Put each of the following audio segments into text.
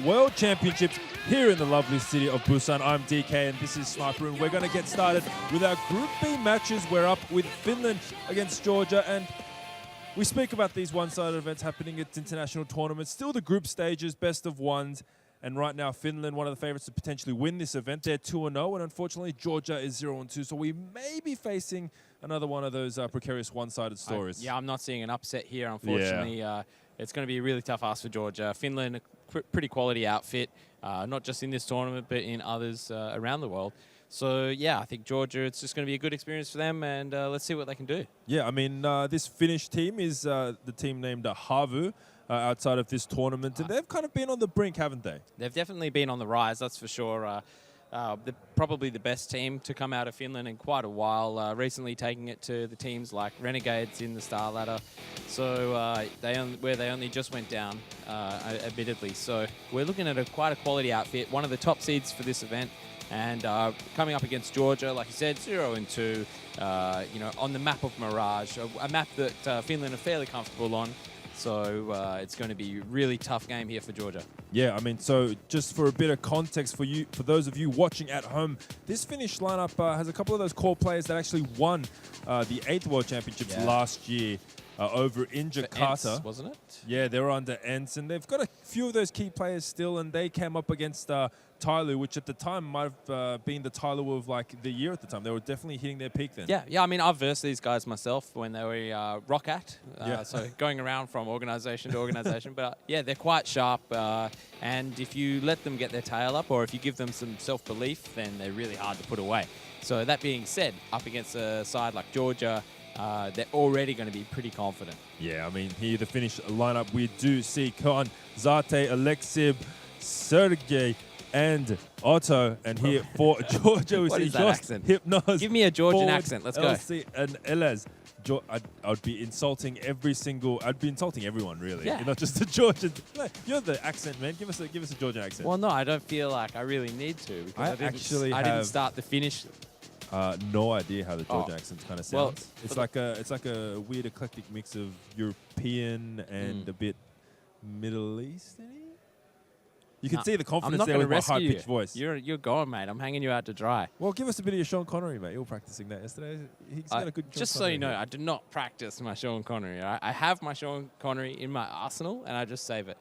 World Championships here in the lovely city of Busan. I'm DK and this is Sniper, and we're going to get started with our Group B matches. We're up with Finland against Georgia, and we speak about these one-sided events happening at international tournaments. Still the group stages, best of ones. And right now, Finland, one of the favourites to potentially win this event. They're 2-0, and unfortunately, Georgia is 0-2. So we may be facing another one of those precarious one-sided stories. Yeah, I'm not seeing an upset here, unfortunately. Yeah. It's going to be a really tough ask for Georgia. Finland, a pretty quality outfit, not just in this tournament, but in others around the world. So, yeah, I think Georgia, it's just going to be a good experience for them, and let's see what they can do. Yeah, I mean, this Finnish team is the team named Havu. Outside of this tournament, and they've kind of been on the brink, haven't they? They've definitely been on the rise, that's for sure. They're probably the best team to come out of Finland in quite a while, recently taking it to the teams like Renegades in the Star Ladder, so where they only just went down, admittedly. So we're looking at quite a quality outfit, one of the top seeds for this event, and coming up against Georgia, like you said, 0-2, you know, on the map of Mirage, a map that Finland are fairly comfortable on. So it's going to be a really tough game here for Georgia. Yeah, I mean, so just for a bit of context for you, for those of you watching at home, this Finnish lineup has a couple of those core players that actually won the 8th World Championships last year over in Jakarta. Ents, wasn't it? Yeah, they were under Ents, and they've got a few of those key players still, and they came up against Tyloo, which at the time might have been the Tyloo of like the year at the time. They were definitely hitting their peak then. Yeah. I mean, I've versed these guys myself when they were Rockat, so going around from organisation to organisation. But yeah, they're quite sharp, and if you let them get their tail up, or if you give them some self-belief, then they're really hard to put away. So that being said, up against a side like Georgia, they're already going to be pretty confident. Yeah, I mean, here the Finnish lineup, we do see Kaan, Zate, Aleksib, Sergei, and Otto. And here for Georgia, we see Josh, Hypnos. Give me a Georgian Ford, accent. Let's go. LC, and Elez. I'd be insulting I'd be insulting everyone, really. Yeah. You're not just a Georgian. You're the accent, man. Give us a Georgian accent. Well, no, I don't feel like I really need to. Because I didn't start the Finnish. No idea how the Georgian accent kind of sounds. Well, it's like a weird eclectic mix of European and a bit Middle Eastern. You can see the confidence there with my high-pitched voice. You're gone, mate. I'm hanging you out to dry. Well, give us a bit of your Sean Connery, mate. You were practicing that yesterday. He's got a good Sean Just Connery so you know, I do not practice my Sean Connery. I have my Sean Connery in my arsenal, and I just save it.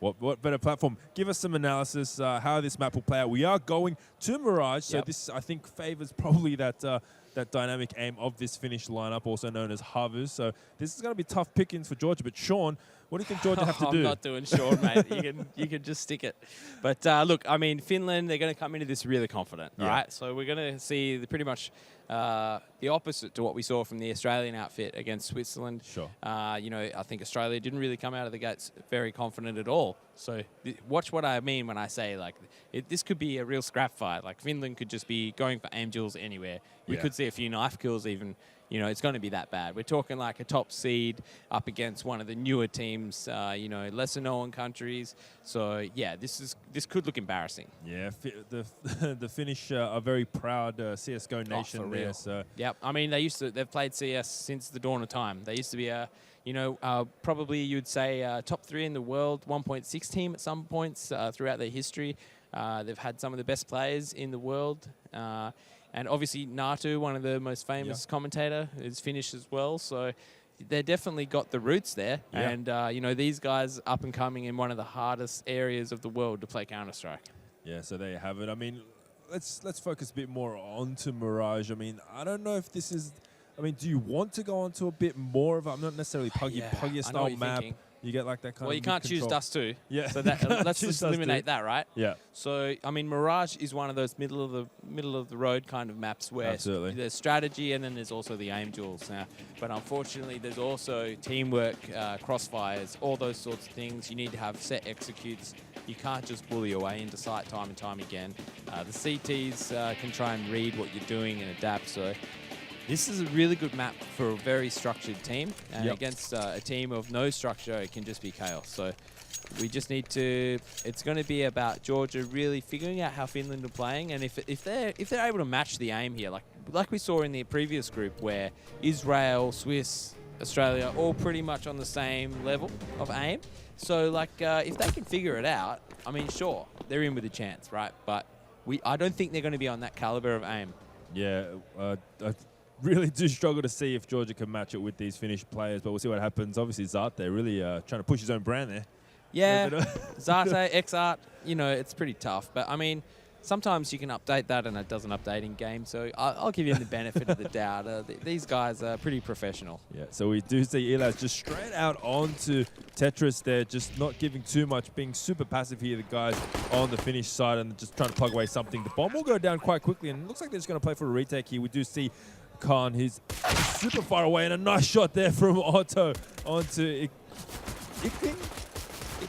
What better platform? Give us some analysis how this map will play out. We are going to Mirage, so this, I think, favours probably that dynamic aim of this Finnish lineup, also known as Havu. So this is going to be tough pickings for Georgia. But Sean, what do you think Georgia have to do? I'm not doing Sean, mate. You can just stick it. But look, I mean, Finland, they're going to come into this really confident, all right? So we're going to see pretty much the opposite to what we saw from the Australian outfit against Switzerland. Sure. You know, I think Australia didn't really come out of the gates very confident at all. So watch what I mean when I say, like, this could be a real scrap fight. Like, Finland could just be going for aim duels anywhere. We could see a few knife kills even. You know, it's going to be that bad. We're talking like a top seed up against one of the newer teams, you know, lesser-known countries. So, yeah, this could look embarrassing. Yeah, the Finnish are a very proud CSGO nation there. So. Yep. I mean, they've played CS since the dawn of time. They used to be a, you know, probably you'd say top 3 in the world, 1.6 team at some points throughout their history. They've had some of the best players in the world. And obviously, Natu, one of the most famous commentator, is Finnish as well. So they definitely got the roots there. And, you know, these guys up and coming in one of the hardest areas of the world to play Counter-Strike. Yeah, so there you have it. I mean, let's focus a bit more onto Mirage. I mean, I don't know if this is... I mean, do you want to go on to a bit more of... I'm not necessarily Puggy style map. Thinking. You get like that kind of... Well, you can't choose Dust 2. Yeah. So let's just eliminate that, right? Yeah. So, I mean, Mirage is one of those middle of the road kind of maps where there's strategy and then there's also the aim duels now. But unfortunately, there's also teamwork, crossfires, all those sorts of things. You need to have set executes. You can't just bully your way into sight time and time again. The CTs can try and read what you're doing and adapt. So this is a really good map for a very structured team. And against a team of no structure, it can just be chaos. So we just need to... It's going to be about Georgia really figuring out how Finland are playing. And if they're able to match the aim here, like we saw in the previous group where Israel, Swiss, Australia, all pretty much on the same level of aim. So, like, if they can figure it out, I mean, sure, they're in with a chance, right? But I don't think they're going to be on that caliber of aim. Yeah, I really do struggle to see if Georgia can match it with these Finnish players, but we'll see what happens. Obviously, Zate really trying to push his own brand there. Yeah, Zate, X-Art, you know, it's pretty tough. But, I mean, sometimes you can update that and it doesn't update in game. So I'll give him the benefit of the doubt. These guys are pretty professional. Yeah, so we do see Elias just straight out onto Tetris there, just not giving too much, being super passive here, the guys on the Finnish side, and just trying to plug away something. The bomb will go down quite quickly, and it looks like they're just going to play for a retake here. We do see Khan, he's super far away, and a nice shot there from Otto onto Iking.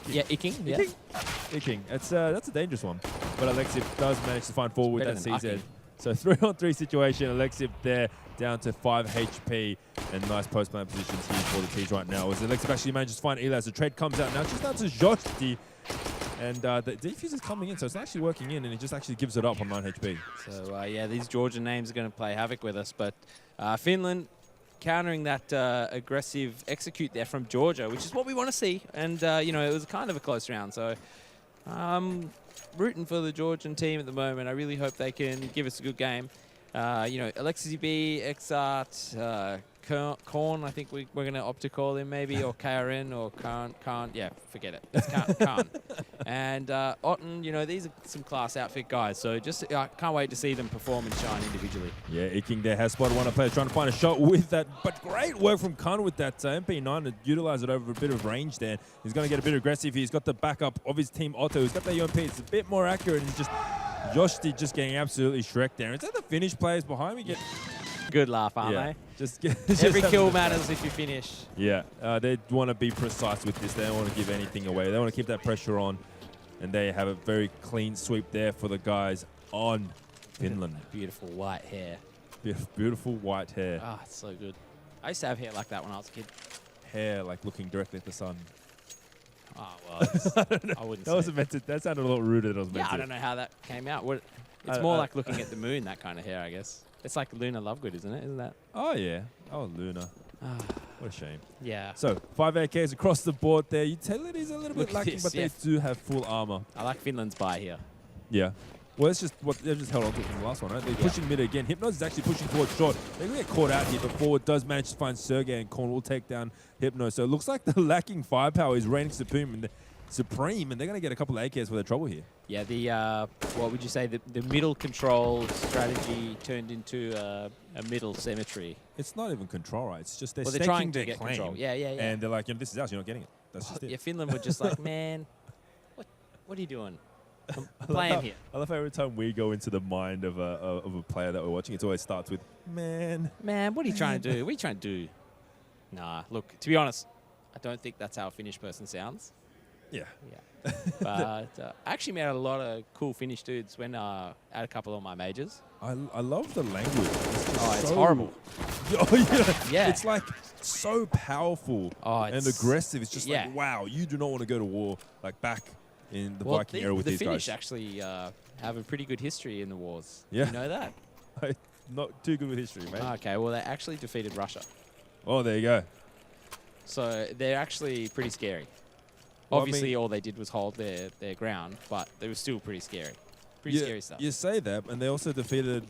Yeah, Iking. Yeah. Iking. That's a dangerous one. But Alexiv does manage to find forward with that CZ. So 3-on-3 situation. Alexiv there down to 5 HP. And nice post-plant positions here for the T's right now. As Alexiv actually manages to find Elias. The trade comes out now. Just down to Josti. And the defuse is coming in, so it's actually working in, and he just actually gives it up on 9 HP. So, yeah, these Georgian names are going to play havoc with us. But Finland countering that aggressive execute there from Georgia, which is what we want to see. And, you know, it was kind of a close round. So, rooting for the Georgian team at the moment. I really hope they can give us a good game. You know, Alexis B, Xart, Korn, I think we're going to opt to call him maybe, or Karen, or Khan. Yeah, forget it. It's Khan. And Otten, you know, these are some class outfit guys. So just can't wait to see them perform and shine individually. Yeah, Iking there has spotted one player trying to find a shot with that. But great work from Khan with that MP9 to utilize it over a bit of range there. He's going to get a bit aggressive. He's got the backup of his team Otto. He's got that UMP. It's a bit more accurate. And just Josti just getting absolutely shreked there. Is that the Finnish players behind me? Good laugh, aren't they? Just every kill matters if you finish. Yeah, they want to be precise with this. They don't want to give anything away. They want to keep that pressure on. And they have a very clean sweep there for the guys on Finland. Beautiful white hair. Beautiful white hair. Ah, it's so good. I used to have hair like that when I was a kid. Hair like looking directly at the sun. Oh, well, I wouldn't say. That sounded a lot ruder than I was meant to. I don't know how that came out. It's more like looking at the moon, that kind of hair, I guess. It's like Luna Lovegood, isn't it? Isn't that? Oh, yeah. Oh, Luna. What a shame. Yeah. So, 5 AKs across the board there. Utility's a little bit lacking, but they do have full armor. I like Finland's buy here. Yeah. Well, it's just what they've just held on to from the last one, right? They're pushing mid again. Hypnos is actually pushing towards short. They're going to get caught out here, but forward does manage to find Sergey, and Korn will take down Hypno. So it looks like the lacking firepower is reigning supreme, and they're going to get a couple of AKs for their trouble here. Yeah, the what would you say, the middle control strategy turned into a middle cemetery. It's not even control, right? It's just they're trying to their get claim. control. Yeah. And they're like, this is ours, you're not getting it. That's just it. Yeah, Finland were just like, man, what are you doing? I'm playing here. I love how every time we go into the mind of a player that we're watching, it always starts with, man. Man, what are you trying to do? What are you trying to do? Nah, look, to be honest, I don't think that's how a Finnish person sounds. Yeah. But I actually met a lot of cool Finnish dudes when at a couple of my majors. I love the language. It's horrible. Oh, yeah. It's like so powerful and aggressive. It's just like, wow, you do not want to go to war like back in the Viking era with these guys. The Finnish actually have a pretty good history in the wars. Yeah. You know that? Not too good with history, mate. Okay, well, they actually defeated Russia. Oh, there you go. So they're actually pretty scary. Well, obviously, all they did was hold their ground, but they were still pretty scary. Pretty scary stuff. You say that, and they also defeated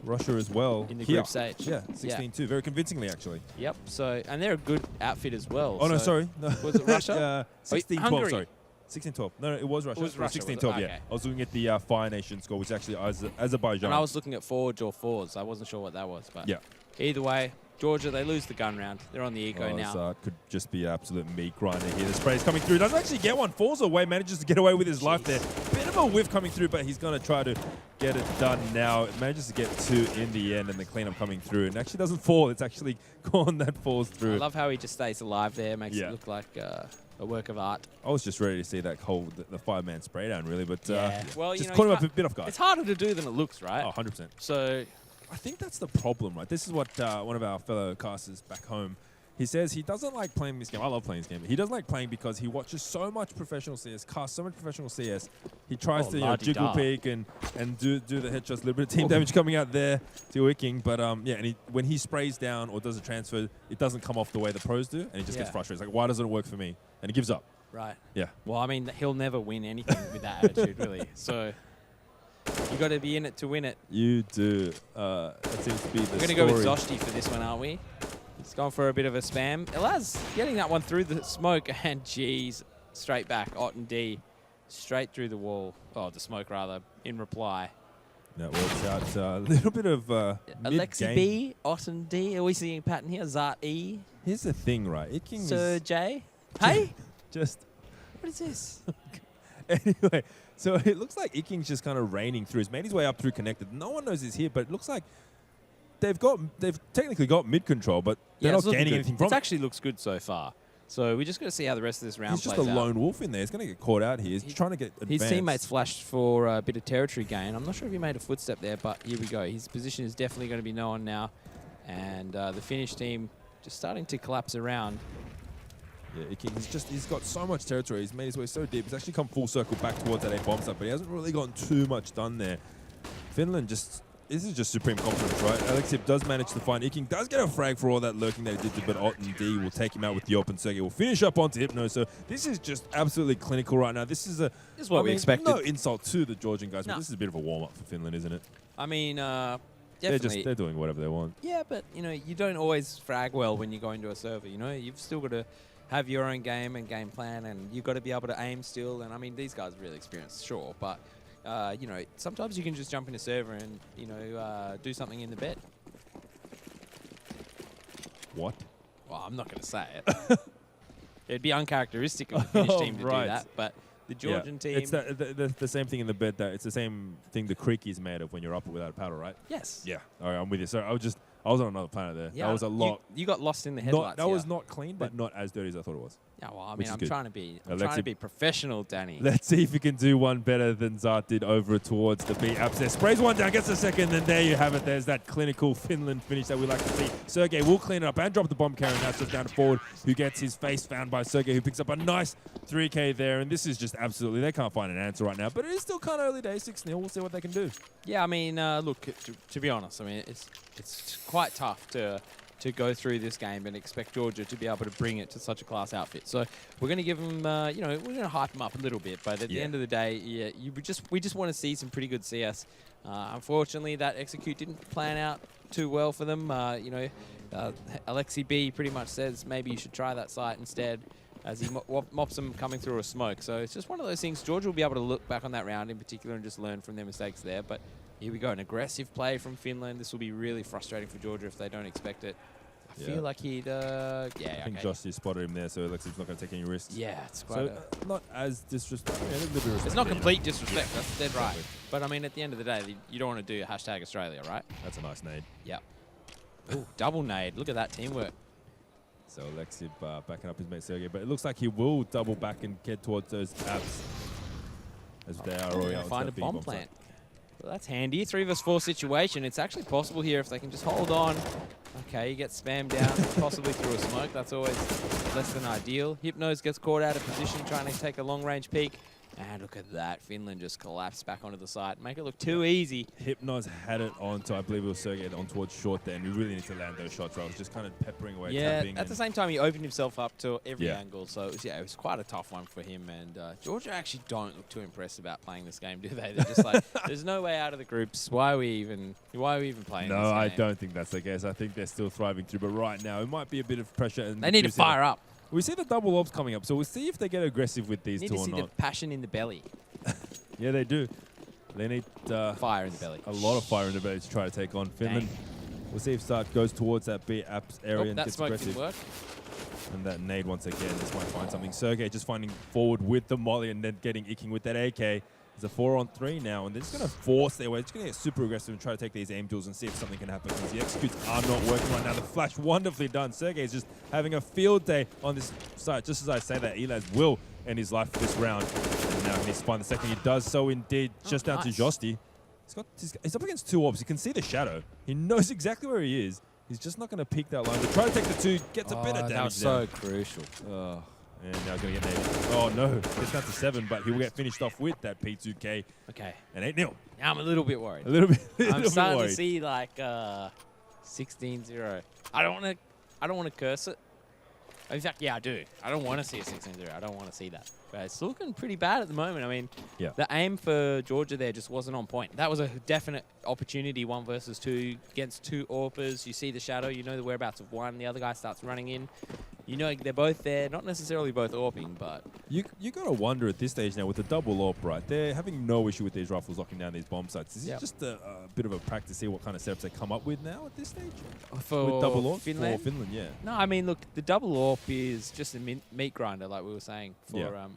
Russia as well. In the group stage. Yeah, 16-2, very convincingly, actually. Yep, so, and they're a good outfit as well. Oh, no, sorry. No. Was it Russia? 16-12, sorry. 16-12. No, it was Russia. It was Russia. 16-12, yeah. I was looking at the Fire Nation score, which is actually Azerbaijan. And I was looking at Forge or Fours. I wasn't sure what that was. But yeah. Either way, Georgia, they lose the gun round. They're on the eco now. So it could just be an absolute meat grinder here. The spray's coming through. Doesn't actually get one. Falls away. Manages to get away with his life there. Bit of a whiff coming through, but he's going to try to get it done now. It manages to get 2 in the end, and the cleanup coming through. And actually doesn't fall. It's actually Korn that falls through. I love how he just stays alive there. Makes it look like a work of art. I was just ready to see that the 5-man spray down, really. But well, just caught him up a bit off guard. It's harder to do than it looks, right? Oh, 100%. So I think that's the problem, right? This is what one of our fellow casters back home He says he doesn't like playing this game. I love playing this game. He doesn't like playing because he watches so much professional CS, casts so much professional CS. He tries to jiggle peek and do the headshots, a little bit of team damage coming out there to wicking. But yeah, and when he sprays down or does a transfer, it doesn't come off the way the pros do, and he just gets frustrated. It's like, why doesn't it work for me? And he gives up. Right. Yeah. Well, I mean, he'll never win anything with that attitude, really. So you got to be in it to win it. You do. That seems to be the We're going to go with Zoshti for this one, aren't we? He's going for a bit of a spam. Elaz getting that one through the smoke, and geez, straight back. Otten D, straight through the wall. Oh, the smoke rather, in reply. That works out a little bit of Alexi B, Otten D. Are we seeing a pattern here? Zart E. Here's the thing, right? Iking Sir J. Hey? Just. What is this? Anyway, so it looks like Iking's just kind of raining through. He's made his way up through connected. No one knows he's here, but it looks like they've technically got mid control, but they're not gaining anything from it. It actually looks good so far. So we just got to see how the rest of this round plays out. He's just a lone wolf in there. He's going to get caught out here. He's trying to get advanced. His teammates flashed for a bit of territory gain. I'm not sure if he made a footstep there, but here we go. His position is definitely going to be known now. And the Finnish team just starting to collapse around. Yeah, Iking, he's got so much territory. He's made his way so deep. He's actually come full circle back towards that A bomb site, but he hasn't really gotten too much done there. Finland this is just supreme confidence, right? Alexip does manage to find Iking, does get a frag for all that lurking that he did, but Otten D will take him out with the open circuit. We'll finish up onto Hypno, so this is just absolutely clinical right now. This is what we expected. No insult to the Georgian guys, but this is a bit of a warm-up for Finland, isn't it? I mean, definitely. They're doing whatever they want. Yeah, but, you know, you don't always frag well when you go into a server, you know? You've still got to have your own game and game plan, and you've got to be able to aim still. And, I mean, these guys are really experienced, sure, but... you know, sometimes you can just jump in a server and, you know, do something in the bed. What? Well, I'm not going to say it. It'd be uncharacteristic of the Finnish team to do that, but the Georgian team... It's the same thing in the bed. It's the same thing the creek is made of when you're up without a paddle, right? Yes. Yeah. All right, I'm with you. So I was on another planet there. Yeah, that was a lot. You got lost in the headlights. That was not clean, but not as dirty as I thought it was. Yeah, well, I mean, I'm trying to be professional, Danny. Let's see if we can do one better than Zart did over towards the B abscess. Sprays one down, gets a second, and there you have it. There's that clinical Finland finish that we like to see. Sergey will clean it up and drop the bomb carry. That's just down to forward, who gets his face found by Sergey, who picks up a nice 3K there. And this is just absolutely, they can't find an answer right now, but it is still kind of early days, 6-0. We'll see what they can do. Yeah, I mean, look, to be honest, I mean, it's quite tough to go through this game and expect Georgia to be able to bring it to such a class outfit. So we're going to give them, you know, we're going to hype them up a little bit. But at the end of the day, yeah, we just want to see some pretty good CS. Unfortunately, that execute didn't plan out too well for them. You know, Alexi B pretty much says maybe you should try that site instead, as he mops them coming through a smoke. So it's just one of those things. Georgia will be able to look back on that round in particular and just learn from their mistakes there. But here we go, an aggressive play from Finland. This will be really frustrating for Georgia if they don't expect it. I feel like he'd, I think Josty spotted him there, so Alexis's not going to take any risks. Yeah, it's quite not as disrespectful. Yeah, it's not complete disrespect, that's dead right. But I mean, at the end of the day, you don't want to do #Australia, right? That's a nice nade. Yep. Ooh, double nade. Look at that teamwork. So Alexi backing up his mate Sergey, but it looks like he will double back and get towards those abs as they are already out. Find a bomb plant. Well, that's handy. 3 vs 4 situation. It's actually possible here if they can just hold on. Okay, he gets spammed down, possibly through a smoke. That's always less than ideal. Hypnos gets caught out of position, trying to take a long-range peek. And look at that. Finland just collapsed back onto the side. Make it look too easy. Hypnos had it onto, I believe it was Sergey, on towards short there, and we really need to land those shots. I was just kind of peppering away, tapping. At the same time, he opened himself up to every angle. So, it was quite a tough one for him. And Georgia actually don't look too impressed about playing this game, do they? They're just like, there's no way out of the groups. Why are we even playing this game? No, I don't think that's the case. I think they're still thriving through. But right now, it might be a bit of pressure. And they need to fire up. We see the double ops coming up, so we'll see if they get aggressive with these two or not. Need to see the passion in the belly. Yeah, they do. They need fire in the belly. A lot of fire in the belly to try to take on Finland. We'll see if Start goes towards that B apps area and gets aggressive. Work. And that nade once again. This might find something. Sergey just finding forward with the molly and then getting Iking with that AK. It's a 4-on-3 now, and they're just going to force their way. They're just going to get super aggressive and try to take these aim duels and see if something can happen, because the executes are not working right now. The flash wonderfully done. Sergey's just having a field day on this side. Just as I say that, Elaz will end his life for this round. And now he needs to find the second. He does so indeed, just down to Josti. He's up against 2 orbs. You can see the shadow. He knows exactly where he is. He's just not going to peek that line. They try to take the 2, gets a bit of damage. That was so crucial. And now he's going to get nailed. Oh, no. Gets down to 7, but he will get finished off with that P2K. Okay. And 8-0. Now I'm a little bit worried. A little bit. I'm starting to see like 16-0. I don't want to curse it. In fact, yeah, I do. I don't want to see a 16-0. I don't want to see that. But it's looking pretty bad at the moment. I mean, the aim for Georgia there just wasn't on point. That was a definite opportunity, 1 versus 2 against 2 AWPers. You see the shadow, you know the whereabouts of one. The other guy starts running in. You know they're both there, not necessarily both AWPing, but... You got to wonder at this stage now with the double AWP, right? They're having no issue with these rifles locking down these bomb sites. Is it just a bit of a practice to see what kind of setups they come up with now at this stage? For with double AWP? Finland? For Finland, yeah. No, I mean, look, the double AWP is just a meat grinder, like we were saying, for...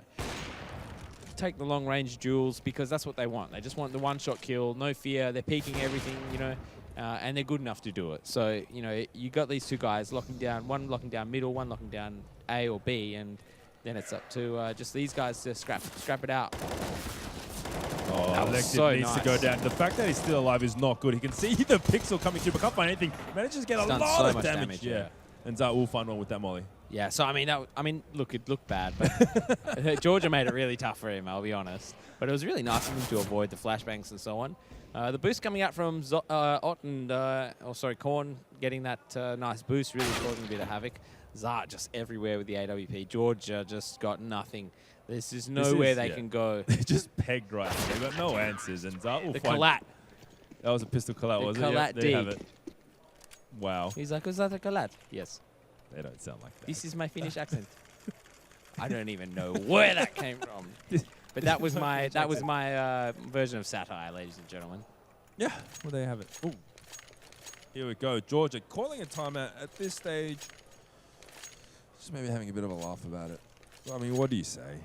take the long-range duels because that's what they want. They just want the one-shot kill, no fear. They're peeking everything, you know, and they're good enough to do it. So, you know, you got these 2 guys locking down, one locking down middle, one locking down A or B, and then it's up to just these guys to scrap it out. Oh, Alexi needs to go down. The fact that he's still alive is not good. He can see the pixel coming through, but can't find anything. Manages to get a lot of damage. Yeah. And Zart will find one with that molly. Yeah, so I mean, look, it looked bad, but Georgia made it really tough for him, I'll be honest. But it was really nice of him to avoid the flashbangs and so on. The boost coming out from Korn getting that nice boost, really causing a bit of havoc. Zart just everywhere with the AWP. Georgia just got nothing. There's just nowhere they can go. They're just pegged right now. They've got no answers, and Zart will find... Collat. That was a pistol collat, was it? Collat There you have it. Wow. He's like, was that a collat? Yes. They don't sound like that. This is my Finnish accent. I don't even know where that came from. But that was my version of satire, ladies and gentlemen. Yeah, well, there you have it. Ooh. Here we go. Georgia calling a timeout at this stage. Just maybe having a bit of a laugh about it. I mean, what do you say?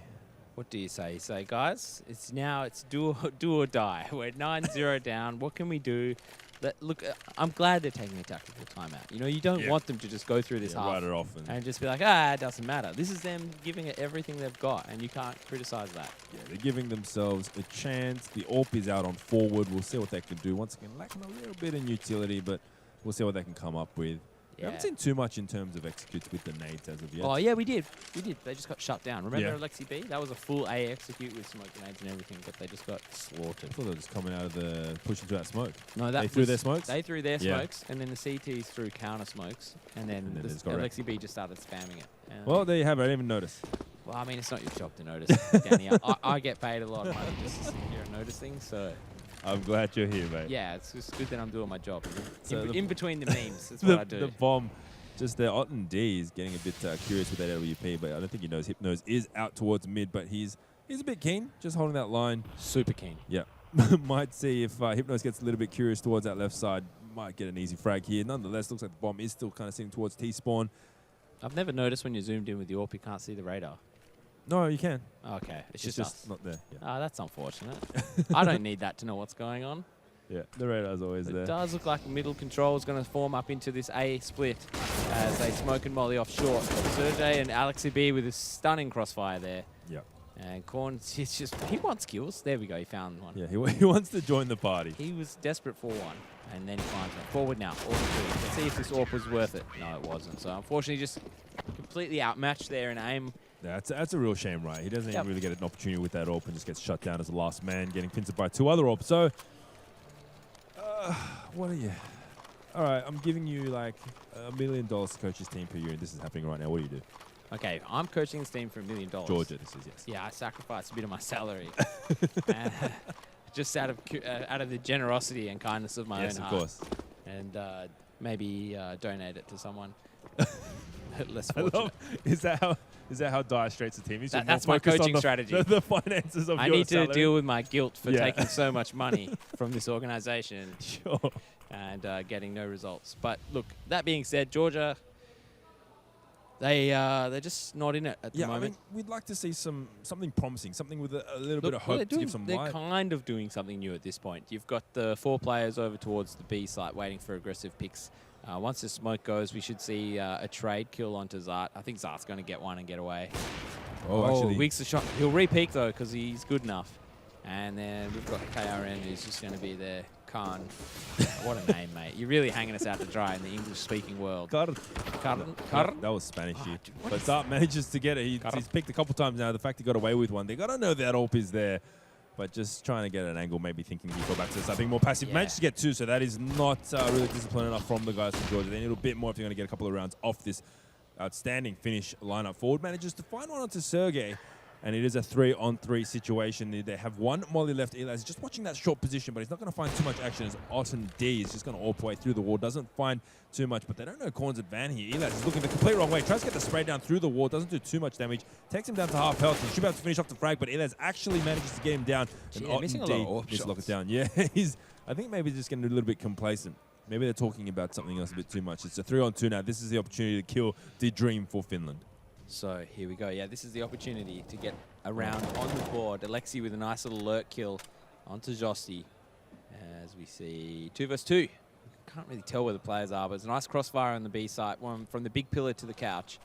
What do you say? You say, guys, it's do or die. We're 9-0 down. What can we do? Look, I'm glad they're taking a tactical timeout. You know, you don't want them to just go through this half write it off and just be like, it doesn't matter. This is them giving it everything they've got, and you can't criticize that. Yeah, they're giving themselves a chance. The AWP is out on forward. We'll see what they can do. Once again, lacking a little bit in utility, but we'll see what they can come up with. We haven't seen too much in terms of executes with the nades as of yet. Oh, yeah, we did. They just got shut down. Remember Alexi B? That was a full A execute with smoke grenades and everything, but they just got slaughtered. I thought they were just coming out of the push into that smoke. No, they threw their smokes? They threw their smokes, and then the CTs threw counter smokes, and then Alexi B just started spamming it. Well, there you have it. I didn't even notice. Well, I mean, it's not your job to notice, Danny. I get paid a lot of money just to sit here and notice things, so... I'm glad you're here, mate. Yeah, it's just good that I'm doing my job. So in between the memes, that's what I do. The bomb... Just the Otten D is getting a bit curious with that AWP, but I don't think he knows Hypnos is out towards mid, but he's a bit keen, just holding that line. Super keen. Yeah. Might see if Hypnos gets a little bit curious towards that left side. Might get an easy frag here. Nonetheless, looks like the bomb is still kind of sitting towards T-spawn. I've never noticed when you're zoomed in with the AWP, you can't see the radar. No, you can. Okay. It's just not there. Yeah. Oh, that's unfortunate. I don't need that to know what's going on. Yeah, the radar's always there. It does look like middle control is going to form up into this A split as they smoke and molly off short. Sergey and Alexi B with a stunning crossfire there. Yep. And Korn, he wants kills. There we go, he found one. Yeah, he wants to join the party. He was desperate for one, and then he finds one. Forward now, all two. Let's see if this AWP was worth it. No, it wasn't. So unfortunately, just completely outmatched there in aim. Yeah, that's a real shame, right? He doesn't even really get an opportunity with that AWP and just gets shut down as the last man, getting pincered by 2 other AWPs. So... what are you? All right, I'm giving you like $1 million to coach this team per year, and this is happening right now. What do you do? Okay, I'm coaching this team for $1 million. Georgia, this is, yes. Yeah, I sacrificed a bit of my salary, just out of the generosity and kindness of my own heart. Yes, of course. And maybe donate it to someone less fortunate. Is that how Dire Straits the team is? That's my coaching strategy. The finances of your salary. I need to deal with my guilt for taking so much money from this organization and getting no results. But look, that being said, Georgia, they're just not in it at the moment. I mean, we'd like to see something promising, something with a little bit of hope to give some light. They're kind of doing something new at this point. You've got the 4 players over towards the B site waiting for aggressive picks. Once the smoke goes, we should see a trade kill onto Zart. I think Zart's going to get one and get away. Actually. Weeks the shot. He'll re-peek, though, because he's good enough. And then we've got KRN who's just going to be there Khan. What a name, mate. You're really hanging us out to dry in the English-speaking world. Karn. Karn? That was Spanish. But Dart manages to get it. He's picked a couple times now. The fact he got away with one, they got to know that AWP is there. But just trying to get an angle, maybe thinking he go back to something more passive. Yeah. Managed to get 2, so that is not really disciplined enough from the guys from Georgia. They need a bit more if they're going to get a couple of rounds off this outstanding finish lineup. Forward manages to find one onto Sergey, and it is a 3-on-3 situation. They have one molly left. Eli is just watching that short position, but he's not going to find too much action as Otten D is just going to AWP way through the wall. Doesn't find too much, but they don't know Korn's advantage here. Eli is looking the complete wrong way. Tries to get the spray down through the wall. Doesn't do too much damage. Takes him down to half health. He should be able to finish off the frag, but Eli actually manages to get him down. And Otten missing a D lot of needs to lock it down. Yeah, I think maybe just getting a little bit complacent. Maybe they're talking about something else a bit too much. It's a 3-on-2 now. This is the opportunity to kill the dream for Finland. So here we go. Yeah, this is the opportunity to get a round on the board. Alexi with a nice little lurk kill onto Jossi. As we see 2 versus 2. Can't really tell where the players are, but it's a nice crossfire on the B side. One from the big pillar to the couch.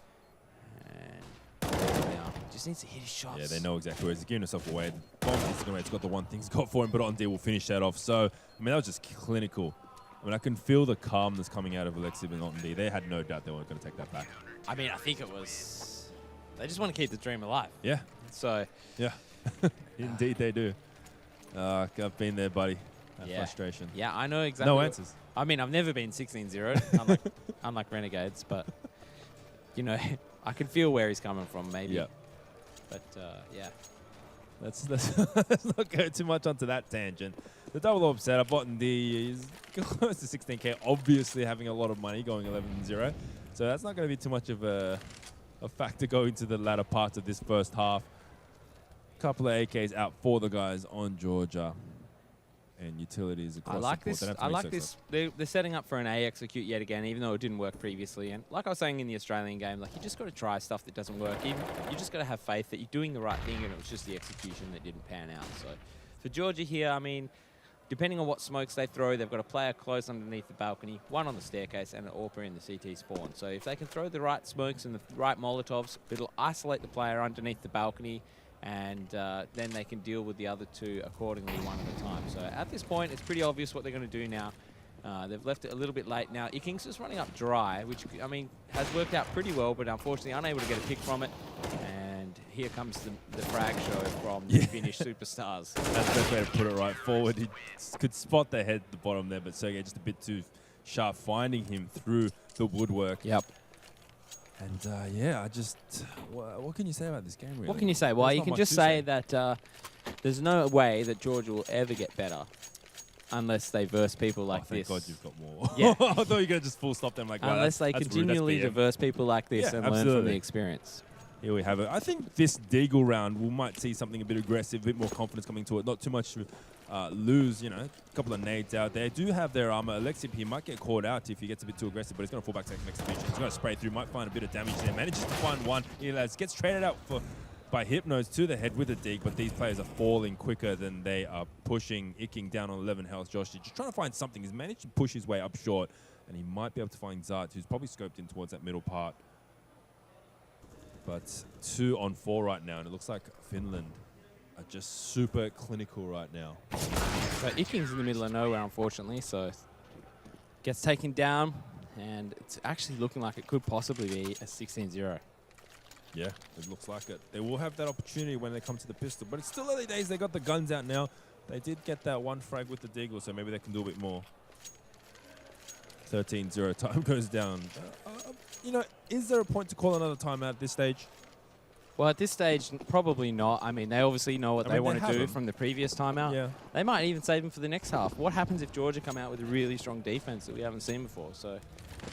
And now just needs to hit his shots. Yeah, they know exactly where he's giving himself away. The bomb it's got the one thing he's got for him, but Otten D will finish that off. So, I mean, that was just clinical. I mean, I can feel the calmness coming out of Alexi and Otten D. They had no doubt they weren't going to take that back. I mean, I think it was... They just want to keep the dream alive. Yeah. So... Yeah. Indeed they do. I've been there, buddy. That frustration. Yeah, I know exactly. No answers. I mean, I've never been 16-0, unlike Renegades, but, you know, I can feel where he's coming from, maybe. Yeah. But, yeah. Let's not go too much onto that tangent. The double AWP setup, Otten D is close to 16k, obviously having a lot of money, going 11-0. So that's not going to be too much of a factor going to the latter parts of this first half. Couple of AKs out for the guys on Georgia. And utilities across I like the board. this. I like this. They're setting up for an A execute yet again, even though it didn't work previously. And like I was saying in the Australian game, like you just got to try stuff that doesn't work. You just got to have faith that you're doing the right thing, and it was just the execution that didn't pan out. So for Georgia here, I mean, depending on what smokes they throw, they've got a player close underneath the balcony, one on the staircase, and an AWPer in the CT spawn. So if they can throw the right smokes and the right Molotovs, it'll isolate the player underneath the balcony, and then they can deal with the other two accordingly one at a time. So at this point, it's pretty obvious what they're going to do now. They've left it a little bit late now. Iking's just running up dry, which, I mean, has worked out pretty well, but unfortunately unable to get a pick from it. And here comes the frag show from the Finnish superstars. That's the best way to put it right forward. He could spot the head at the bottom there, but Sergey just a bit too sharp, finding him through the woodwork. Yep. And yeah, what can you say about this game, really? What can you say? Well, you can just say that there's no way that Georgia will ever get better unless they verse people like thank this. God you've got more. Yeah. I thought you were going to just full stop them like, well, unless they continually diverse people like this and learn from the experience. Here we have it. I think this Deagle round, we might see something a bit aggressive, a bit more confidence coming to it. Not too much to lose, you know. A couple of nades out there. Do have their armor. Alexi, he might get caught out if he gets a bit too aggressive, but he's going to fall back to next position. He's going to spray through, might find a bit of damage there. Manages to find one. Gets traded out by Hypnos to the head with a dig, but these players are falling quicker than they are pushing. Iking down on 11 health. Josh just trying to find something. He's managed to push his way up short, and he might be able to find Zart, who's probably scoped in towards that middle part. But 2 on 4 right now, and it looks like Finland are just super clinical right now. So Iking's in the middle of nowhere, unfortunately, so gets taken down, and it's actually looking like it could possibly be a 16-0. Yeah, it looks like it. They will have that opportunity when they come to the pistol, but it's still early days. They got the guns out now. They did get that one frag with the Deagle, so maybe they can do a bit more. 13-0, time goes down. You know, is there a point to call another timeout at this stage? Well, at this stage, probably not. I mean, they obviously know what they want to do from the previous timeout. Yeah. They might even save them for the next half. What happens if Georgia come out with a really strong defense that we haven't seen before? So,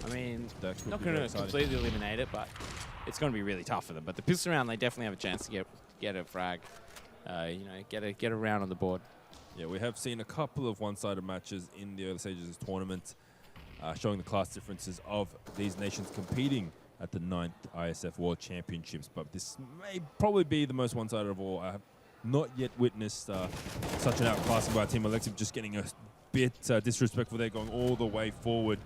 I mean, not going to completely eliminate it, but it's going to be really tough for them. But the pistol round, they definitely have a chance to get a frag, you know, get a round on the board. Yeah, we have seen a couple of one-sided matches in the early stages of this tournament, showing the class differences of these nations competing at the 9th IeSF World Championships. But this may probably be the most one-sided of all. I have not yet witnessed such an outclassing by Team Alexiv, just getting a bit disrespectful there, going all the way forward.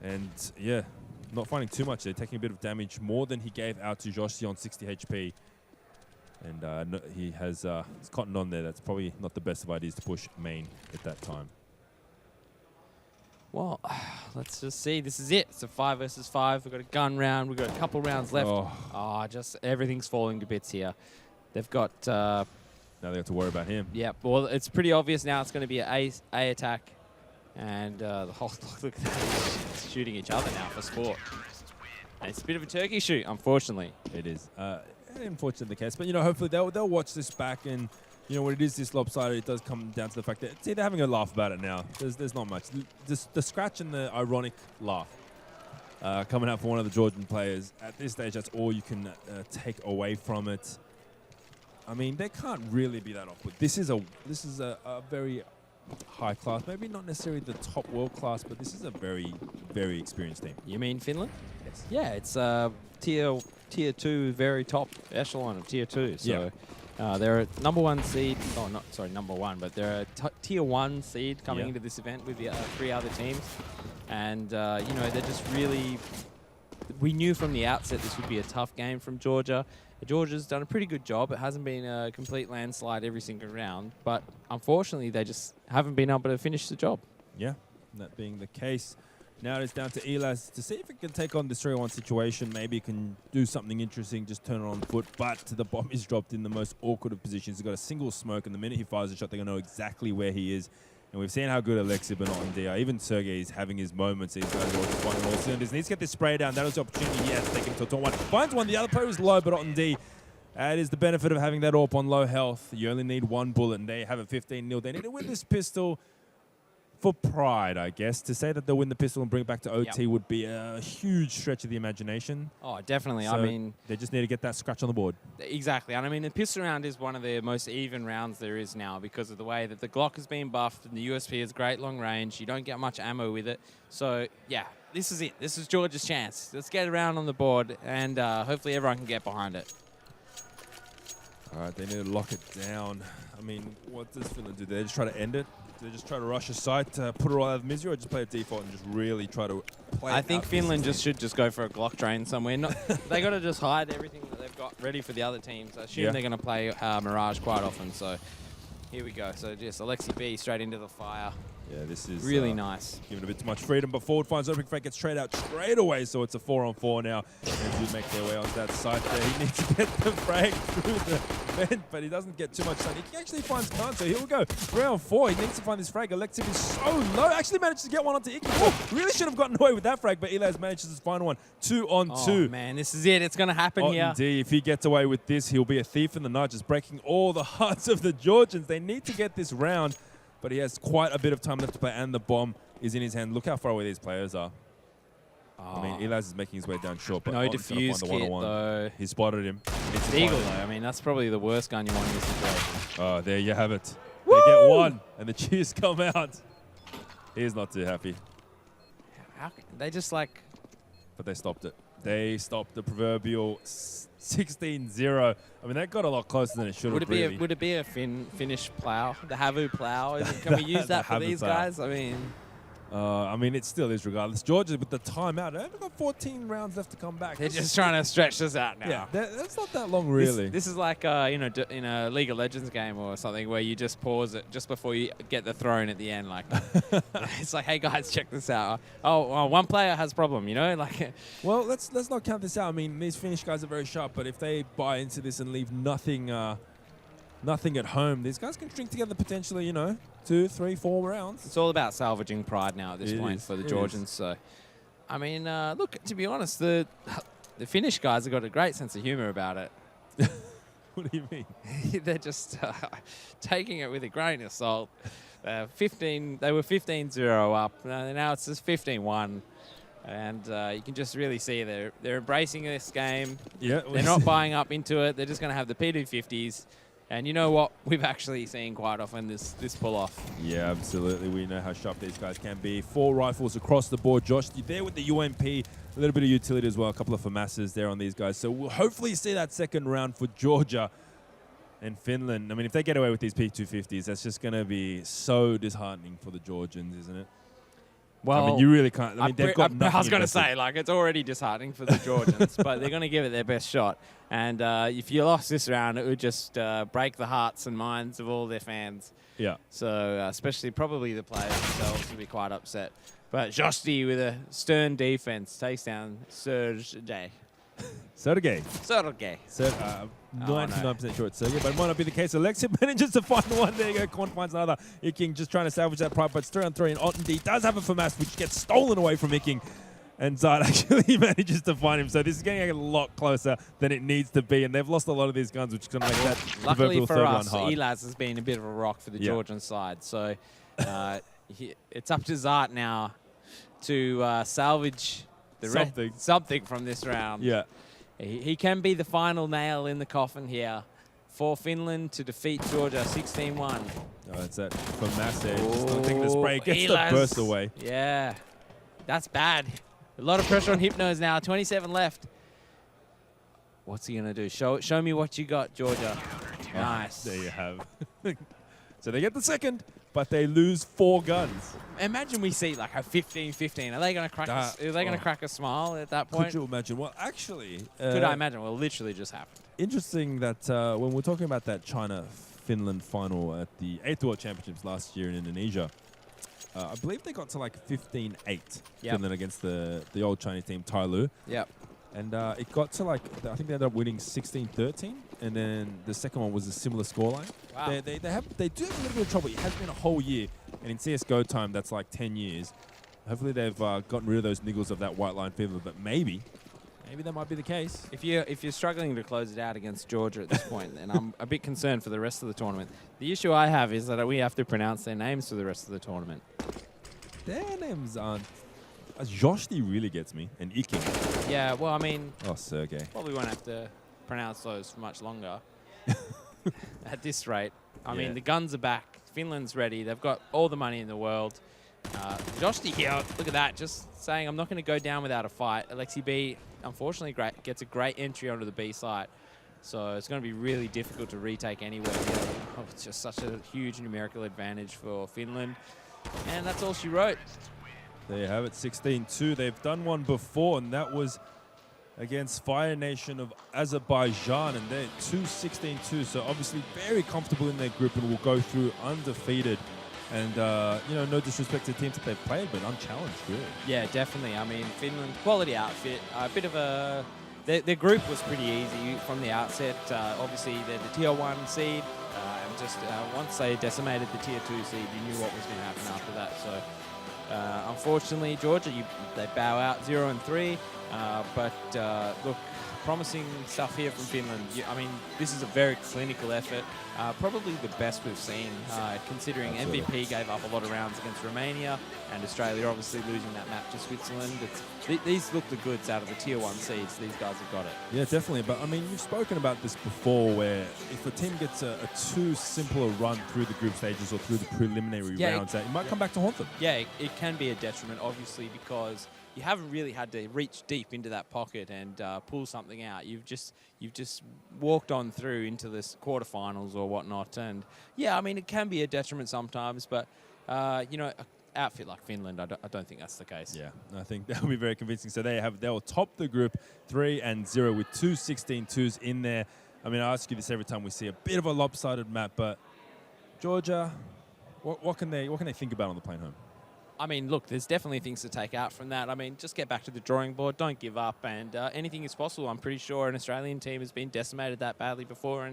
And yeah, not finding too much there, taking a bit of damage, more than he gave out to Joshi on 60 HP. And he has cotton on there. That's probably not the best of ideas to push main at that time. Well, let's just see. This is it. It's a 5 versus 5. We've got a gun round. We've got a couple rounds left. Just everything's falling to bits here. They've got... now they have to worry about him. Yeah, well, it's pretty obvious now. It's going to be an A attack. And the whole... Look at that. Shooting each other now for sport. And it's a bit of a turkey shoot, unfortunately. It is. Unfortunately the case. But, hopefully they'll watch this back and... when it is this lopsided, it does come down to the fact that they're having a laugh about it now. There's not much. The scratch and the ironic laugh coming out from one of the Georgian players. At this stage, that's all you can take away from it. I mean, they can't really be that awkward. This is a very high class, maybe not necessarily the top world class, but this is a very, very experienced team. You mean Finland? Yes. Yeah, it's tier 2, very top echelon of tier 2. So. Yeah. They're a number 1 seed. Oh, not sorry, number 1, but they're a tier 1 seed coming into this event with the 3 other teams. And, they're just really... We knew from the outset this would be a tough game from Georgia. Georgia's done a pretty good job. It hasn't been a complete landslide every single round. But, unfortunately, they just haven't been able to finish the job. Yeah, that being the case. Now it's down to IeSF to see if it can take on this 3-1 situation. Maybe it can do something interesting, just turn it on foot. But the bomb is dropped in the most awkward of positions. He's got a single smoke, and the minute he fires a shot, they're going to know exactly where he is. And we've seen how good Alexei Benoit are. Even Sergei is having his moments. These guys are all just fighting all cylinders. Needs to get this spray down. That was the opportunity he has to take him to a turn 1. Finds one. The other player is low, but Ottendi. That is the benefit of having that AWP on low health. You only need 1 bullet, and they have a 15-0. They need to win this pistol. For pride, I guess. To say that they'll win the pistol and bring it back to OT would be a huge stretch of the imagination. Oh, definitely. So I mean... They just need to get that scratch on the board. Exactly. And I mean, the pistol round is one of the most even rounds there is now because of the way that the Glock has been buffed and the USP has great long range. You don't get much ammo with it. So, yeah, this is it. This is Georgia's chance. Let's get it around on the board and hopefully everyone can get behind it. All right, they need to lock it down. I mean, what does Finland do? They just try to end it? Do they just try to rush a site, put it all out of misery, or just play a default and just really try to play I think Finland should just go for a Glock drain somewhere. They got to just hide everything that they've got ready for the other teams. I assume they're going to play Mirage quite often, so here we go. So just Alexei B straight into the fire. Yeah, this is really nice. Giving a bit too much freedom, but forward finds opening. Frank gets straight out straight away, so it's a 4-on-4 now. And do make their way onto that side there. He needs to get the frag through the vent, but he doesn't get too much sun. He actually finds Khan, so here we go. Round 4, he needs to find this frag. Alexei is so low. Actually managed to get one onto Icky. Oh, really should have gotten away with that frag, but Elias manages to find one. 2-on-2. Oh, man, this is it. It's going to happen here. Indeed, if he gets away with this, he'll be a thief in the night, just breaking all the hearts of the Georgians. They need to get this round. But he has quite a bit of time left to play, and the bomb is in his hand. Look how far away these players are. I mean, Elias is making his way down short, but no defuse kit, though. He spotted him. It's Eagle, though. I mean, that's probably the worst gun you want in this situation. Oh, there you have it. Woo! They get one, and the cheers come out. He's not too happy. They just like... But they stopped it. They stopped the proverbial 16-0. I mean, that got a lot closer than it should have, really. Would it be a Finnish plow? The Havu plow? Can we use that for these guys? I mean, it still is regardless. Georgia, with the timeout, they've got 14 rounds left to come back. They're just trying to stretch this out now. Yeah, that's not that long, really. This is like, in a League of Legends game or something where you just pause it just before you get the throne at the end. Like, it's like, hey guys, check this out. Oh, one player has a problem, Like, well, let's not count this out. I mean, these Finnish guys are very sharp, but if they buy into this and leave nothing at home, these guys can string together potentially, 2, 3, 4 rounds. It's all about salvaging pride now at this point for the Georgians. So, I mean, look, to be honest, the Finnish guys have got a great sense of humor about it. What do you mean? They're just taking it with a grain of salt. They were 15-0 up. Now it's just 15-1. And you can just really see they're embracing this game. Yeah, they're not buying up into it. They're just going to have the P250s. And you know what? We've actually seen quite often this pull-off. Yeah, absolutely. We know how sharp these guys can be. 4 rifles across the board. Josh, you're there with the UMP. A little bit of utility as well. A couple of FAMASs there on these guys. So we'll hopefully see that second round for Georgia and Finland. I mean, if they get away with these P250s, that's just going to be so disheartening for the Georgians, isn't it? Well, I mean, you really can't. I mean, they've got nothing. I was going to invested. say, like, it's already disheartening for the Georgians, but they're going to give it their best shot. And if you lost this round, it would just break the hearts and minds of all their fans. Yeah. So, especially probably the players themselves would be quite upset. But Josti with a stern defense takes down Sergey. Sergey. 99% sure it's Sergey, but it might not be the case. Alexia manages to find one. There you go. Kwon finds another. Iking just trying to salvage that pride, but it's 3-on-3, and Ottendi does have it for Mass, which gets stolen away from Iking. And Zard actually manages to find him. So this is getting a lot closer than it needs to be. And they've lost a lot of these guns, which is going to make that Luckily for us, hard. Elaz has been a bit of a rock for the Georgian side. So it's up to Zart now to salvage something from this round. Yeah. He can be the final nail in the coffin here for Finland to defeat Georgia 16-1. Oh, that's that from Mass there. Just not taking the spray. Gets the burst away. Yeah. That's bad. A lot of pressure on Hypnos now. 27 left. What's he going to do? Show me what you got, Georgia. Nice. There you have. So they get the second, but they lose 4 guns. Imagine we see like a 15-15. Are they going to crack? Are they going to crack a smile at that point? Could you imagine? Well, actually, could I imagine? Well, literally just happened. Interesting that when we're talking about that China-Finland final at the 8th World Championships last year in Indonesia, I believe they got to like 15-8 Finland against the old Chinese team, Tailu. Yep. And it got to like, I think they ended up winning 16-13, and then the second one was a similar scoreline. Wow. They do have a little bit of trouble. It has been a whole year, and in CSGO time, that's like 10 years. Hopefully they've gotten rid of those niggles of that white line fever, but maybe that might be the case. If you're struggling to close it out against Georgia at this point, then I'm a bit concerned for the rest of the tournament. The issue I have is that we have to pronounce their names for the rest of the tournament. Their names aren't... Josti really gets me, and Iking. Yeah, well, I mean... Oh, Sergey. Probably won't have to pronounce those for much longer at this rate. I mean, the guns are back. Finland's ready. They've got all the money in the world. Josti here, look at that, just saying I'm not going to go down without a fight. Alexi B, unfortunately, gets a great entry onto the B site. So it's going to be really difficult to retake anywhere here. Oh, it's just such a huge numerical advantage for Finland. And that's all she wrote. There you have it, 16-2. They've done one before, and that was against Fire Nation of Azerbaijan, and they're 2-16-2. So obviously very comfortable in their group and will go through undefeated. And, no disrespect to the teams that they've played, but unchallenged, really. Yeah, definitely. I mean, Finland, quality outfit. A bit of a... Their group was pretty easy from the outset. Obviously, they're the Tier 1 seed. And just once they decimated the Tier 2 seed, you knew what was going to happen after that. So, unfortunately, Georgia, they bow out 0-3. But, look, promising stuff here from Finland. I mean, this is a very clinical effort. Probably the best we've seen, considering MVP gave up a lot of rounds against Romania and Australia, obviously losing that map to Switzerland. These look the goods out of the Tier 1 seeds. These guys have got it. Yeah, definitely. But, I mean, you've spoken about this before, where if a team gets a too simple a run through the group stages or through the preliminary rounds, it might come back to haunt them. Yeah, it can be a detriment, obviously, because you haven't really had to reach deep into that pocket and pull something out. You've just walked on through into this quarterfinals or whatnot. And yeah, I mean, it can be a detriment sometimes, but an outfit like Finland, I don't think that's the case. Yeah, I think that will be very convincing. So they'll top the group 3-0 with 2 16-2s in there. I mean, I ask you this every time we see a bit of a lopsided map, but Georgia, what can they think about on the plane home? I mean, look, there's definitely things to take out from that. I mean, just get back to the drawing board. Don't give up, and anything is possible. I'm pretty sure an Australian team has been decimated that badly before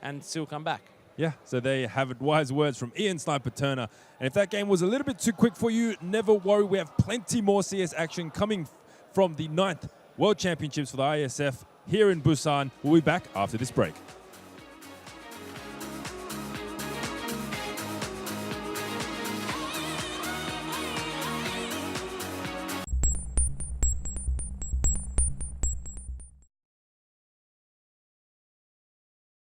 and still come back. Yeah, so there you have it. Wise words from Ian Sniper Turner. And if that game was a little bit too quick for you, never worry. We have plenty more CS action coming from the 9th World Championships for the IeSF here in Busan. We'll be back after this break.